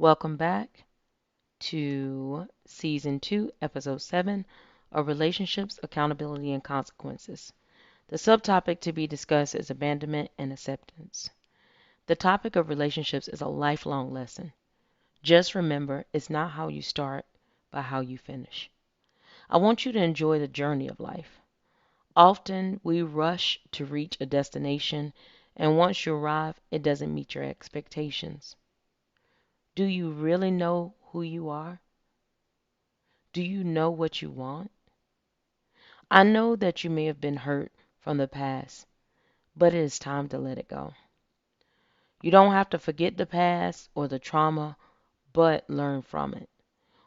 Welcome back to Season 2, Episode 7 of Relationships, Accountability, and Consequences. The subtopic to be discussed is abandonment and acceptance. The topic of relationships is a lifelong lesson. Just remember, it's not how you start, but how you finish. I want you to enjoy the journey of life. Often we rush to reach a destination, and once you arrive, it doesn't meet your expectations. Do you really know who you are? Do you know what you want? I know that you may have been hurt from the past, but it is time to let it go. You don't have to forget the past or the trauma, but learn from it.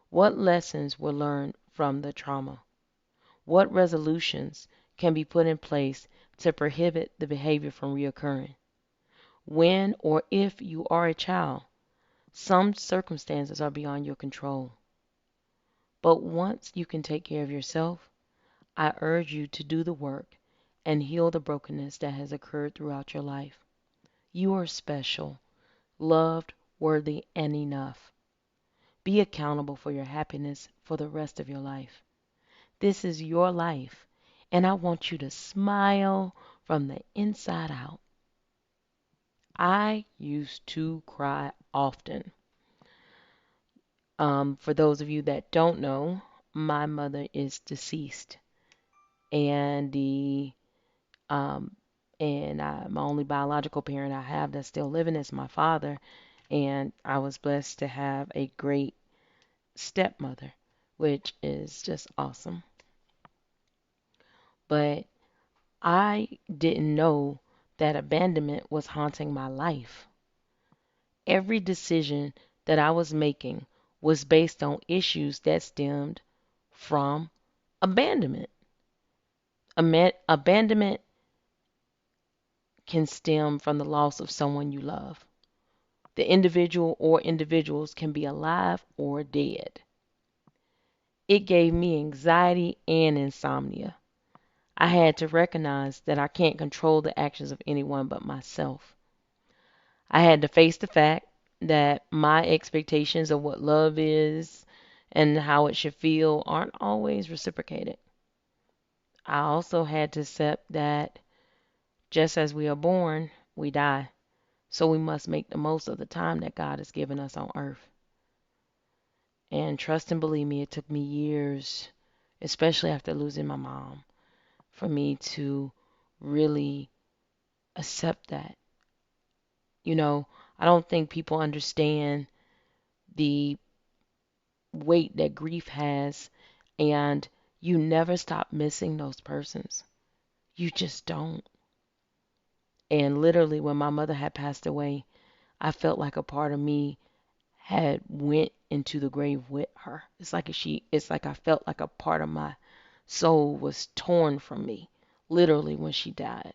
What lessons were learned from the trauma? What resolutions can be put in place to prohibit the behavior from reoccurring? When or if you are a child, some circumstances are beyond your control. But once you can take care of yourself, I urge you to do the work and heal the brokenness that has occurred throughout your life. You are special, loved, worthy, and enough. Be accountable for your happiness for the rest of your life. This is your life, and I want you to smile from the inside out. I used to cry often. For those of you that don't know, my mother is deceased, and the Um, and my only biological parent I have that's still living is my father. And I was blessed to have a great stepmother, which is just awesome. But I didn't know that abandonment was haunting my life. Every decision that I was making was based on issues that stemmed from abandonment. Abandonment can stem from the loss of someone you love. The individual or individuals can be alive or dead. It gave me anxiety and insomnia. I had to recognize that I can't control the actions of anyone but myself. I had to face the fact that my expectations of what love is and how it should feel aren't always reciprocated. I also had to accept that just as we are born, we die. So we must make the most of the time that God has given us on earth. And trust and believe me, it took me years, especially after losing my mom, for me to really accept that. You know, I don't think people understand the weight that grief has, and you never stop missing those persons. You just don't. And literally, when my mother had passed away, I felt like a part of me had went into the grave with her. It's like I felt like a part of my soul was torn from me, literally when she died.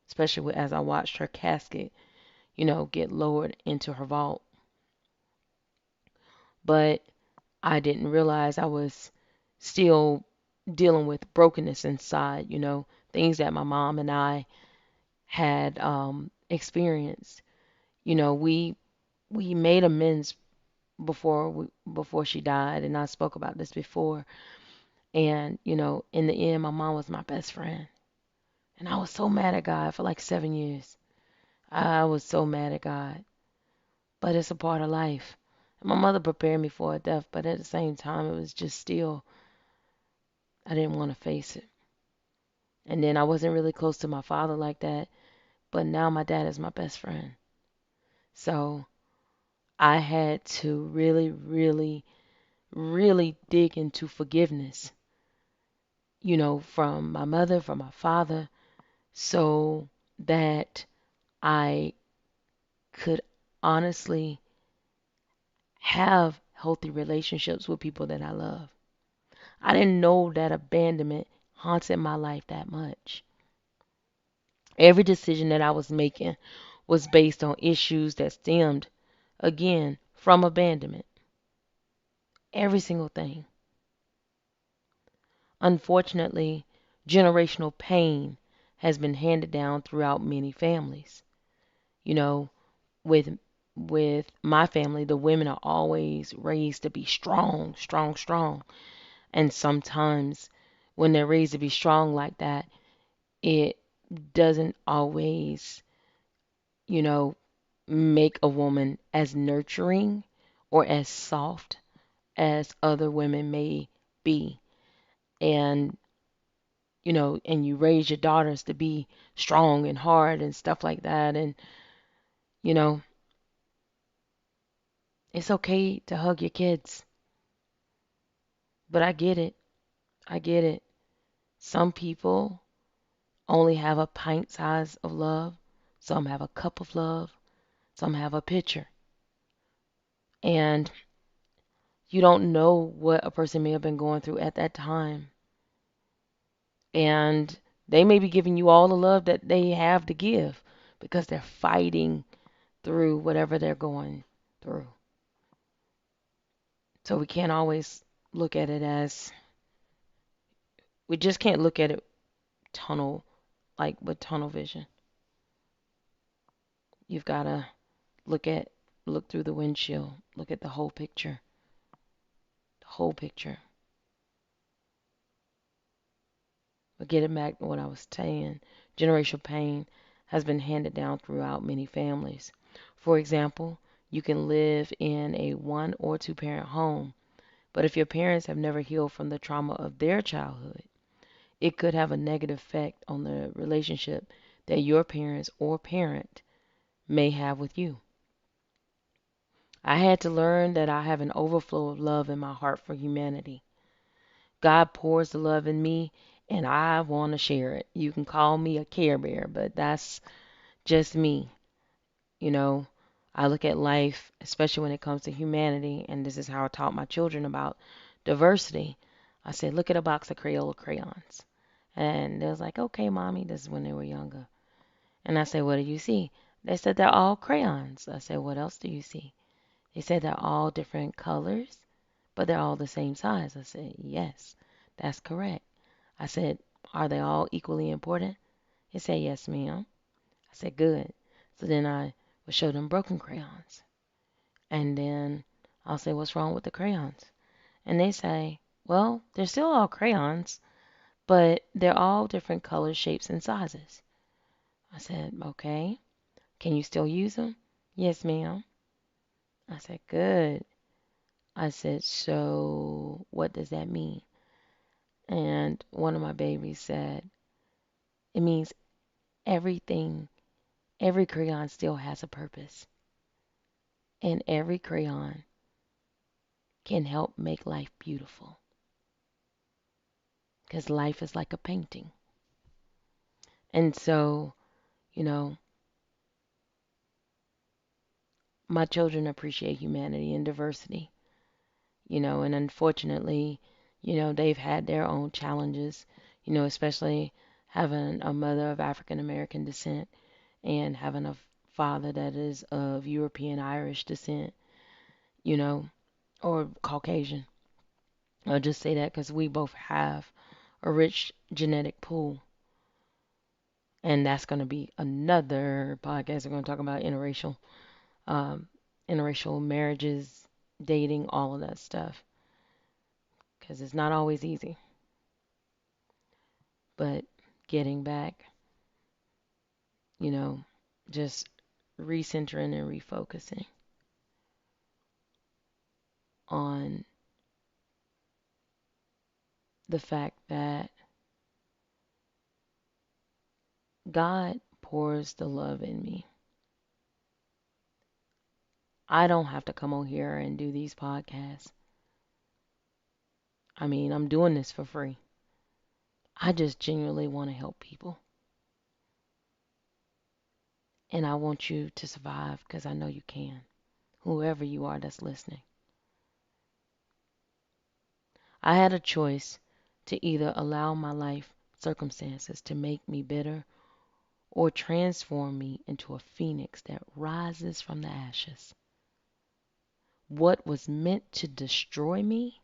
Especially as I watched her casket, get lowered into her vault. But I didn't realize I was still dealing with brokenness inside, things that my mom and I had experienced. We made amends before she died, and I spoke about this before. And in the end, my mom was my best friend, and I was so mad at God for like 7 years. I was so mad at God, but it's a part of life. And my mother prepared me for a death, but at the same time, it was just still, I didn't want to face it. And then I wasn't really close to my father like that, but now my dad is my best friend. So I had to really, really, really dig into forgiveness, from my mother, from my father, so that I could honestly have healthy relationships with people that I love. I didn't know that abandonment haunted my life that much. Every decision that I was making was based on issues that stemmed, again, from abandonment. Every single thing. Unfortunately, generational pain has been handed down throughout many families. You know, with with my family, the women are always raised to be strong, strong, strong. And sometimes when they're raised to be strong like that, it doesn't always, you know, make a woman as nurturing or as soft as other women may be. And, and you raise your daughters to be strong and hard and stuff like that. And, you know, it's okay to hug your kids, but I get it. I get it. Some people only have a pint size of love. Some have a cup of love. Some have a pitcher. And you don't know what a person may have been going through at that time. And they may be giving you all the love that they have to give because they're fighting through whatever they're going through. So we can't always look at it as, we just can't look at it tunnel, like with tunnel vision. You've got to look through the windshield, look at the whole picture, the whole picture. But getting back to what I was saying, generational pain has been handed down throughout many families. For example, you can live in a one or two parent home, but if your parents have never healed from the trauma of their childhood, it could have a negative effect on the relationship that your parents or parent may have with you. I had to learn that I have an overflow of love in my heart for humanity. God pours the love in me, and I want to share it. You can call me a care bear, but that's just me. You know, I look at life, especially when it comes to humanity, and this is how I taught my children about diversity. I said, look at a box of Crayola crayons. And they was like, okay, mommy, this is when they were younger. And I said, what do you see? They said, they're all crayons. I said, what else do you see? They said, they're all different colors, but they're all the same size. I said, yes, that's correct. I said, are they all equally important? They said, yes, ma'am. I said, good. So then I would show them broken crayons. And then I'll say, what's wrong with the crayons? And they say, well, they're still all crayons, but they're all different colors, shapes, and sizes. I said, okay. Can you still use them? Yes, ma'am. I said, good. I said, so what does that mean? And one of my babies said, it means everything, every crayon still has a purpose. And every crayon can help make life beautiful. Because life is like a painting. And so, you know, my children appreciate humanity and diversity, and unfortunately, they've had their own challenges, especially having a mother of African American descent and having a father that is of European Irish descent, you know, or Caucasian. I'll just say that because we both have a rich genetic pool. And that's going to be another podcast. We're going to talk about um, interracial marriages, dating, all of that stuff. Because it's not always easy. But getting back, you know, just recentering and refocusing on the fact that God pours the love in me. I don't have to come on here and do these podcasts. I mean, I'm doing this for free. I just genuinely want to help people. And I want you to survive because I know you can. Whoever you are that's listening. I had a choice to either allow my life circumstances to make me bitter or transform me into a phoenix that rises from the ashes. What was meant to destroy me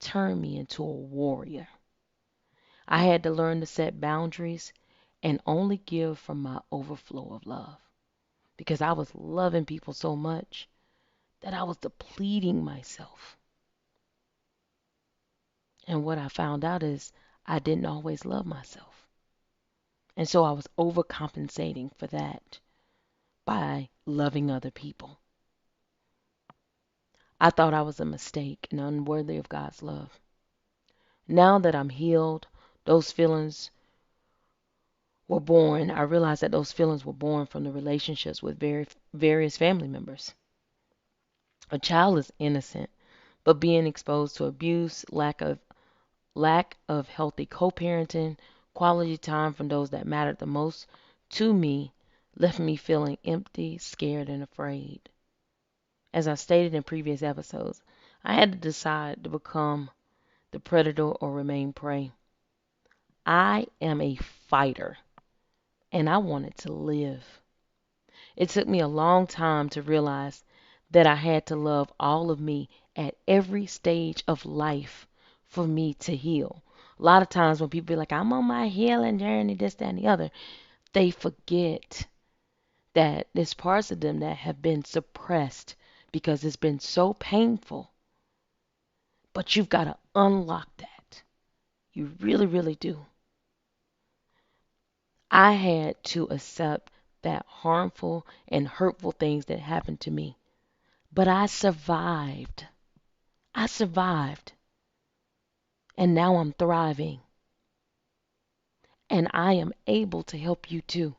turned me into a warrior. I had to learn to set boundaries and only give from my overflow of love. because I was loving people so much that I was depleting myself. And what I found out is I didn't always love myself. And so I was overcompensating for that by loving other people. I thought I was a mistake and unworthy of God's love. Now that I'm healed, those feelings were born. I realized that those feelings were born from the relationships with various family members. A child is innocent, but being exposed to abuse, lack of healthy co-parenting, quality time from those that mattered the most to me left me feeling empty, scared, and afraid. As I stated in previous episodes, I had to decide to become the predator or remain prey. I am a fighter, and I wanted to live. It took me a long time to realize that I had to love all of me at every stage of life for me to heal. A lot of times when people be like, I'm on my healing journey, this, that, and the other, they forget that there's parts of them that have been suppressed because it's been so painful. But you've got to unlock that. You really, really do. I had to accept that harmful and hurtful things that happened to me. But I survived. I survived. And now I'm thriving. And I am able to help you too.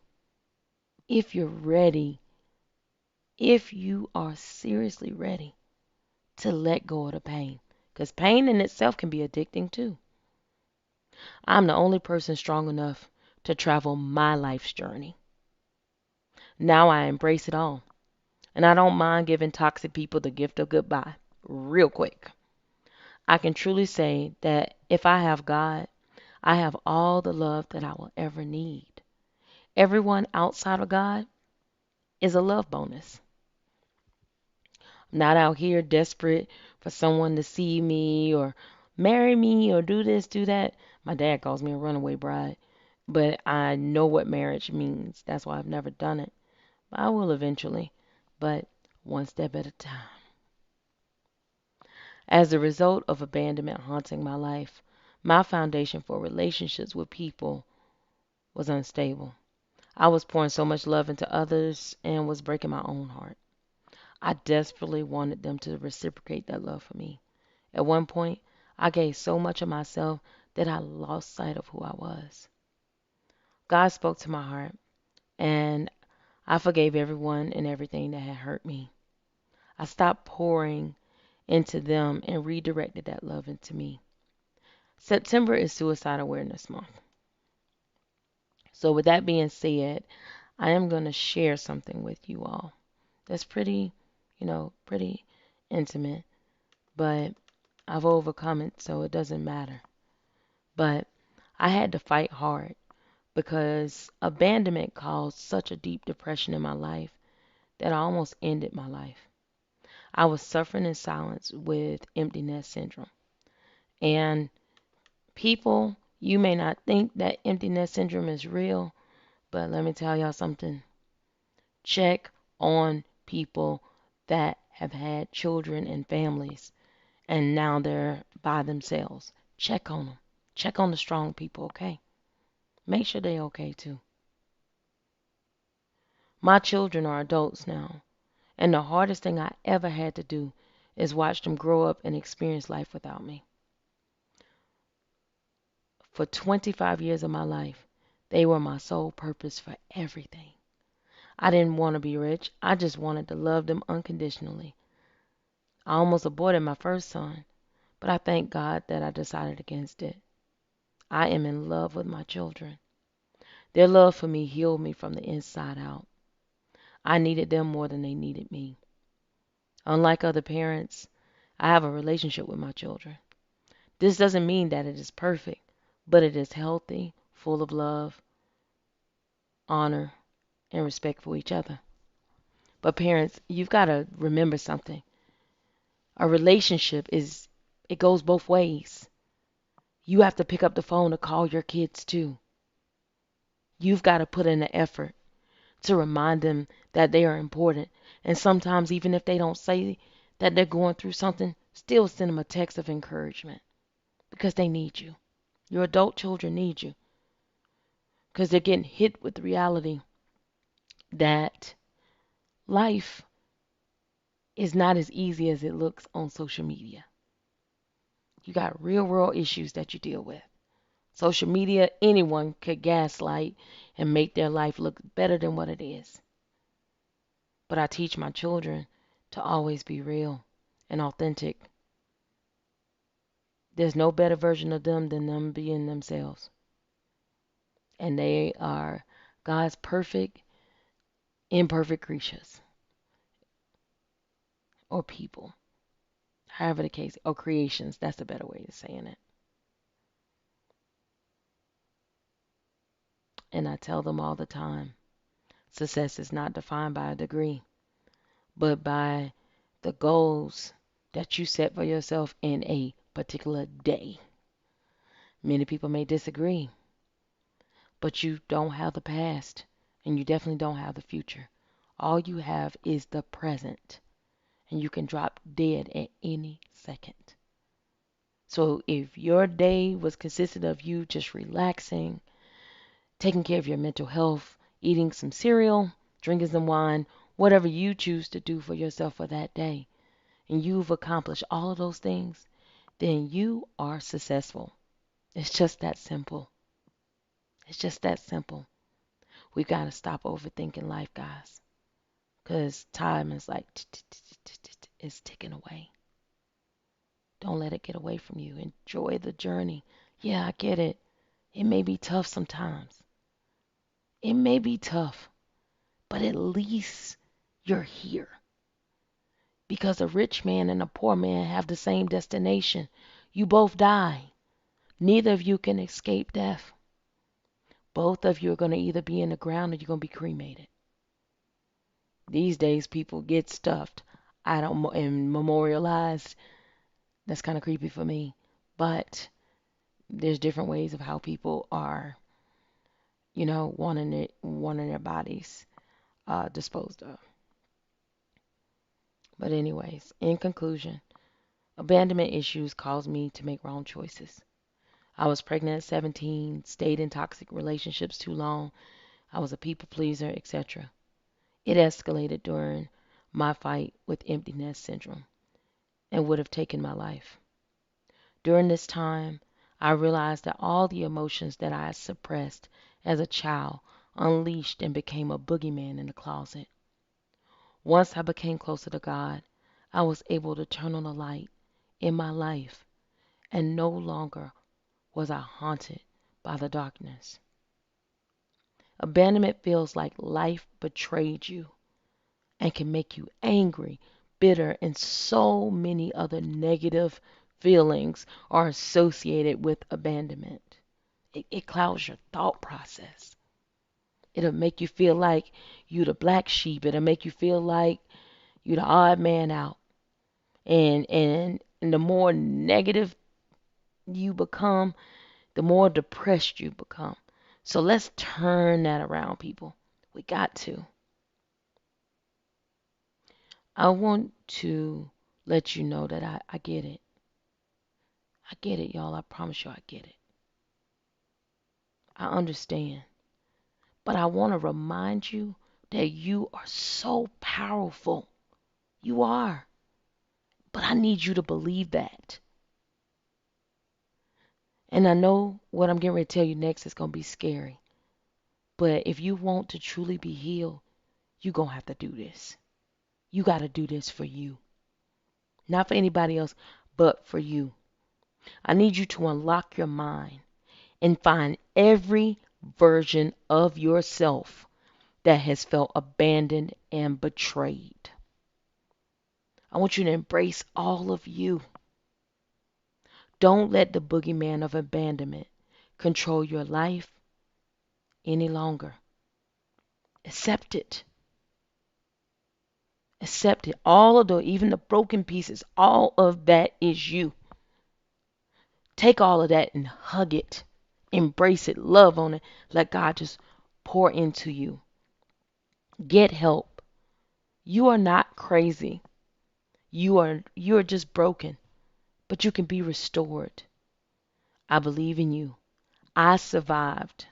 If you're ready, if you are seriously ready to let go of the pain. Because pain in itself can be addicting too. I'm the only person strong enough to travel my life's journey. Now I embrace it all. And I don't mind giving toxic people the gift of goodbye real quick. I can truly say that if I have God, I have all the love that I will ever need. Everyone outside of God is a love bonus. I'm not out here desperate for someone to see me or marry me or do this, do that. My dad calls me a runaway bride, but I know what marriage means. That's why I've never done it. I will eventually, but one step at a time. As a result of abandonment haunting my life, my foundation for relationships with people was unstable. I was pouring so much love into others and was breaking my own heart. I desperately wanted them to reciprocate that love for me. At one point, I gave so much of myself that I lost sight of who I was. God spoke to my heart, and I forgave everyone and everything that had hurt me. I stopped pouring into them and redirected that love into me. September is Suicide Awareness Month. So, with that being said, I am going to share something with you all that's pretty, pretty intimate, but I've overcome it, so it doesn't matter. But I had to fight hard because abandonment caused such a deep depression in my life that I almost ended my life. I was suffering in silence with empty nest syndrome. And people, you may not think that empty nest syndrome is real, but let me tell y'all something. Check on people that have had children and families and now they're by themselves. Check on them. Check on the strong people, okay? Make sure they're okay too. My children are adults now, and the hardest thing I ever had to do is watch them grow up and experience life without me. For 25 years of my life, they were my sole purpose for everything. I didn't want to be rich. I just wanted to love them unconditionally. I almost aborted my first son, but I thank God that I decided against it. I am in love with my children. Their love for me healed me from the inside out. I needed them more than they needed me. Unlike other parents, I have a relationship with my children. This doesn't mean that it is perfect, but it is healthy, full of love, honor, and respect for each other. But parents, you've got to remember something. A relationship it goes both ways. You have to pick up the phone to call your kids too. You've got to put in the effort to remind them that they are important. And sometimes, even if they don't say that they're going through something, still send them a text of encouragement because they need you. Your adult children need you because they're getting hit with the reality that life is not as easy as it looks on social media. You got real world issues that you deal with. Social media, anyone could gaslight and make their life look better than what it is. But I teach my children to always be real and authentic. There's no better version of them than them being themselves. And they are God's perfect, imperfect creatures or people, however the case, or creations. That's a better way of saying it. And I tell them all the time success is not defined by a degree, but by the goals that you set for yourself in a particular day. Many people may disagree, but you don't have the past, and you definitely don't have the future. All you have is the present, and you can drop dead at any second. So if your day was consisted of you just relaxing, taking care of your mental health, eating some cereal, drinking some wine, whatever you choose to do for yourself for that day, and you've accomplished all of those things, then you are successful. It's just that simple. It's just that simple. We got to stop overthinking life, guys, because time is like it's ticking away. Don't let it get away from you. Enjoy the journey. Yeah, I get it. It may be tough sometimes. It may be tough, but at least you're here. Because a rich man and a poor man have the same destination. You both die. Neither of you can escape death. Both of you are going to either be in the ground or you're going to be cremated. These days, people get stuffed. I don't and memorialized. That's kind of creepy for me. But there's different ways of how people are, wanting their bodies disposed of. But anyways, in conclusion, abandonment issues caused me to make wrong choices. I was pregnant at 17, stayed in toxic relationships too long. I was a people pleaser, etc. It escalated during my fight with empty nest syndrome and would have taken my life. During this time, I realized that all the emotions that I had suppressed as a child unleashed and became a boogeyman in the closet. Once I became closer to God, I was able to turn on the light in my life, and no longer was I haunted by the darkness. Abandonment feels like life betrayed you and can make you angry, bitter, and so many other negative feelings are associated with abandonment. It clouds your thought process. It'll make you feel like you the black sheep. It'll make you feel like you the odd man out. And the more negative you become, the more depressed you become. So let's turn that around, people. We got to. I want to let you know that I get it. I get it, y'all. I promise you I get it. I understand. But I want to remind you that you are so powerful. You are. But I need you to believe that. And I know what I'm getting ready to tell you next is going to be scary. But if you want to truly be healed, you're going to have to do this. You got to do this for you. Not for anybody else, but for you. I need you to unlock your mind and find every version of yourself that has felt abandoned and betrayed. I want you to embrace all of you. Don't let the boogeyman of abandonment control your life any longer. Accept it. Accept it. All of even the broken pieces, all of that is you. Take all of that and hug it. Embrace it. Love on it. Let God just pour into you. Get help. You are not crazy. You are just broken, but you can be restored. I believe in you. I survived.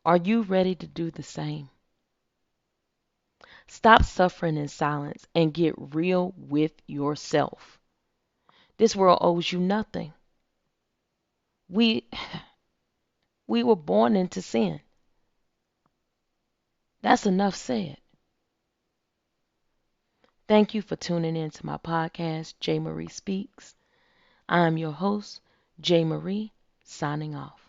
Are you ready to do the same? Stop suffering in silence and get real with yourself. This world owes you nothing. We we were born into sin. That's enough said. Thank you for tuning in to my podcast, J. Marie Speaks. I'm your host, J. Marie, signing off.